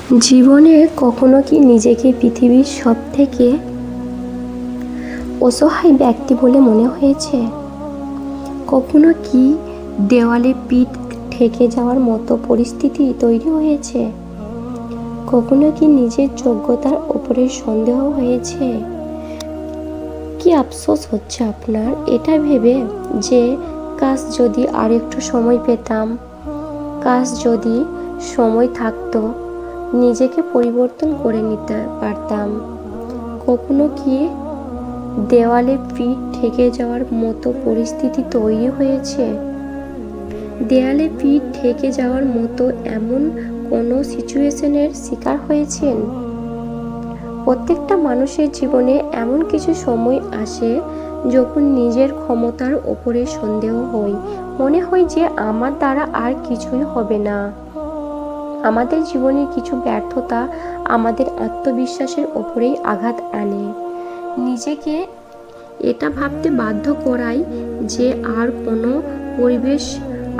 জীবনে কখনো কি নিজেকে পৃথিবীর সবথেকে অসহায় ব্যক্তি বলে মনে হয়েছে? কখনো কি দেওয়ালে পিঠ ঠেকে যাওয়ার মতো পরিস্থিতি তৈরি হয়েছে? কখনো কি নিজের যোগ্যতার ওপরে সন্দেহ হয়েছে? কি আফসোস হচ্ছে আপনার এটা ভেবে যে কাশ যদি আরেকটু সময় পেতাম, কাশ যদি সময় থাকতো নিজেকে পরিবর্তন করে নিতে পারতাম? কখনো কি দেওয়ালে পিঠ ঠেকে যাওয়ার মতো পরিস্থিতি তৈরি হয়েছে? দেয়ালে পিঠ ঠেকে যাওয়ার মতো এমন কোনো সিচুয়েশনের শিকার হয়েছেন? প্রত্যেকটা মানুষের জীবনে এমন কিছু সময় আসে যখন নিজের ক্ষমতার ওপরে সন্দেহ হয়, মনে হয় যে আমার দ্বারা আর কিছুই হবে না। আমাদের জীবনের কিছু ব্যর্থতা আমাদের আত্মবিশ্বাসের ওপরেই আঘাত আনে, নিজেকে এটা ভাবতে বাধ্য করায় যে আর কোনো পরিবেশ,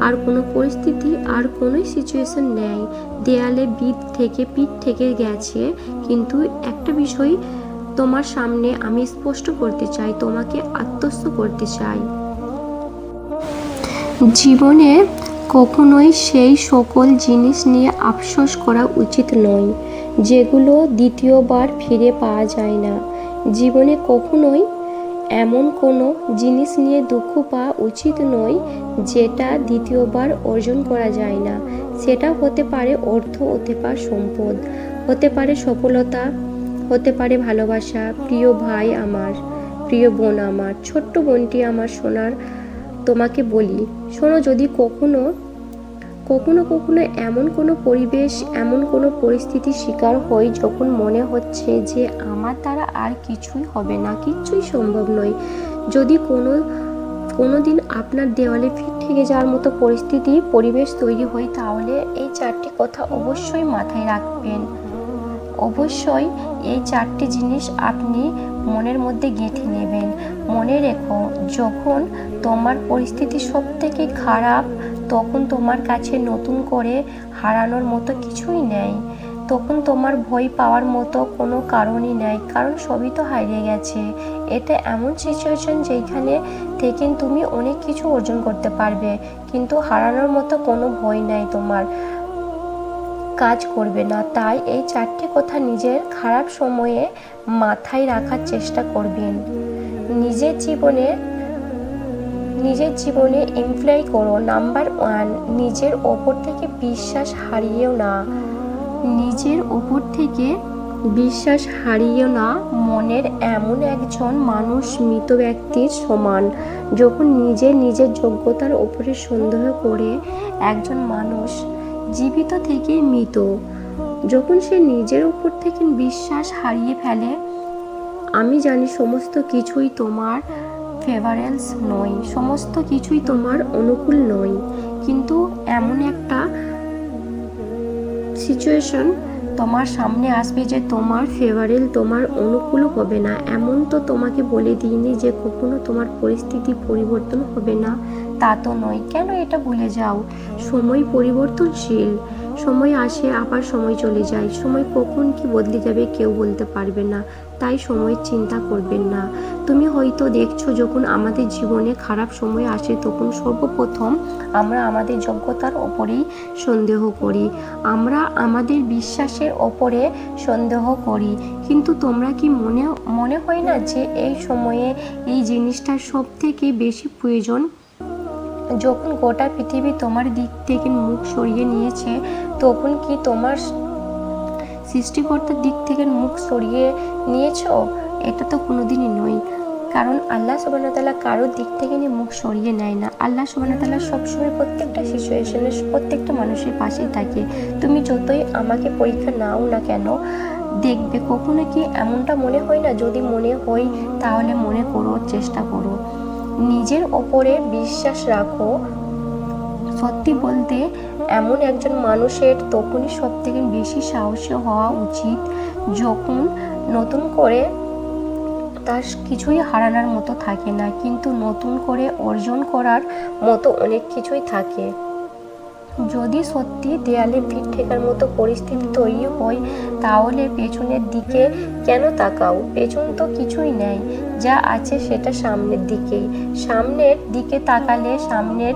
আর কোনো পরিস্থিতি, আর কোনো সিচুয়েশন নেই। দেয়ালে পিঠ থেকে গেছে, কিন্তু একটা বিষয় তোমার সামনে আমি স্পষ্ট করতে চাই, তোমাকে আত্মস্থ করতে চাই। জীবনে কখনোই সেই সকল জিনিস নিয়ে আফসোস করা উচিত নয় যেগুলো দ্বিতীয়বার ফিরে পাওয়া যায় না। জীবনে কখনোই এমন কোনো জিনিস নিয়ে দুঃখ পাওয়া উচিত নয় যেটা দ্বিতীয়বার অর্জন করা যায় না। সেটা হতে পারে অর্থ, হতে পারে সম্পদ, হতে পারে সফলতা, হতে পারে ভালোবাসা, প্রিয় ভাই আমার, প্রিয় বোন আমার, ছোট্ট বোনটি আমার সোনার, তোমাকে বলি শোনো, যদি কখনো কখনো কখনো এমন কোনো পরিবেশ, এমন কোনো পরিস্থিতির শিকার হই যখন মনে হচ্ছে যে আমার দ্বারা আর কিছুই হবে না, কিচ্ছুই সম্ভব নয়, যদি কোনো দিন আপনার দেওয়ালে পিঠ ঠেকে যাওয়ার মতো পরিবেশ তৈরি হয়, তাহলে এই চারটি কথা অবশ্যই মাথায় রাখবেন। অবশ্যই এই চারটি জিনিস আপনি মনের মধ্যে গেঁথে নেবেন। মনে রেখো, যখন তোমার পরিস্থিতি সব থেকে খারাপ, তখন তোমার কাছে নতুন করে হারানোর মতো কিছুই নেই, তখন তোমার ভয় পাওয়ার মতো কোনো কারণই নেই, কারণ সবই তো হারিয়ে গেছে। এটা এমন সিচুয়েশন যেখানে থেকে তুমি অনেক কিছু অর্জন করতে পারবে, কিন্তু হারানোর মতো কোনো ভয় নাই, তোমার কাজ করবে না। তাই এই চারটি কথা নিজের খারাপ সময়ে মাথায় রাখার চেষ্টা করবেন। নিজের জীবনে এমপ্লয় করো। নাম্বার 1, নিজের ওপর থেকে বিশ্বাস হারিয়েও না। নিজের ওপর থেকে বিশ্বাস হারিয়েও না। মনের এমন একজন মানুষ মৃত ব্যক্তির সমান। যখন নিজের যোগ্যতার ওপরে সন্দেহ করে একজন মানুষ জীবিত থেকে মৃত, যখন সে নিজের উপর থেকে বিশ্বাস হারিয়ে ফেলে, আমি জানি সমস্ত কিছুই তোমার ফেভারেবলস নয়, সমস্ত কিছুই তোমার অনুকূল নয়, কিন্তু এমন একটা সিচুয়েশন তোমার সামনে আসবে যে তোমার ফেভারেবল, তোমার অনুকূল হবে না। এমন তো তোমাকে বলে দিইনি যে কখনো তোমার পরিস্থিতি পরিবর্তন হবে না, তা তো নয়। কেন এটা ভুলে যাও? সময় পরিবর্তনশীল, সময় আসে আবার সময় চলে যায়, সময় কখন কি বদলে যাবে কেউ বলতে পারবে না, তাই সময়ের চিন্তা করবেন না। তুমি হয়তো দেখছো, যখন আমাদের জীবনে খারাপ সময় আসে তখন সর্বপ্রথম আমরা আমাদের যোগ্যতার ওপরেই সন্দেহ করি, আমরা আমাদের বিশ্বাসের ওপরে সন্দেহ করি, কিন্তু তোমরা কি মনে হয় না যে এই সময়ে এই জিনিসটা সব থেকে বেশি প্রয়োজন? যখন গোটা পৃথিবী তোমার দিক থেকে মুখ সরিয়ে নিয়েছে, তখন কি তোমার সৃষ্টিকর্তার দিক থেকে মুখ সরিয়ে নিয়েছো? এটা তো কোনোদিনই নয়, কারণ আল্লাহ সুবহানাহু ওয়া তাআলা কারোর দিক থেকে মুখ সরিয়ে নেয় না। আল্লাহ সুবহানাহু ওয়া তাআলা সবসময় প্রত্যেকটা সিচুয়েশনে প্রত্যেকটা মানুষের পাশেই থাকে। তুমি যতই আমাকে পরীক্ষা নাও না কেন, দেখবে কখনো কি এমনটা মনে হয় না? যদি মনে হয় তাহলে মনে করো, চেষ্টা করো, নিজের ওপরে বিশ্বাস রাখো। সত্যি বলতে এমন একজন মানুষের তখনই সব থেকে বেশি সাহসী হওয়া উচিত যখন নতুন করে তার কিছুই হারানোর মতো থাকে না, কিন্তু নতুন করে অর্জন করার মতো অনেক কিছুই থাকে। যদি সত্যি দেয়ালে পিঠ ঠেকার মতো পরিস্থিতি তৈরি হয়, তাহলে পেছনের দিকে কেন তাকাও? পেছন তো কিছুই নেই, যা আছে সেটা সামনের দিকেই। সামনের দিকে তাকালে সামনের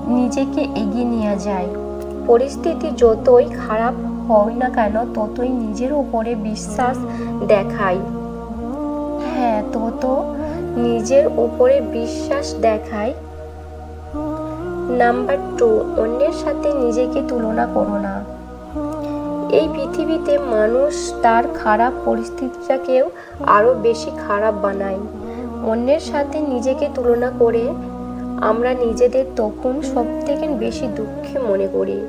নিজেকে এগিয়ে নিয়ে যায়। পরিস্থিতি যতই খারাপ হয় না কেন, ততই নিজের উপরে বিশ্বাস দেখায়। হ্যাঁ, তত নিজের উপরে বিশ্বাস দেখায়। নাম্বার 2, অন্যের সাথে নিজেকে তুলনা করো না। এই পৃথিবীতে মানুষ তার খারাপ পরিস্থিতিটাকেও আরো বেশি খারাপ বানায়। অন্যের সাথে নিজেকে তুলনা করে আমরা নিজেদের তখন সবথেকে বেশি দুঃখী মনে করি।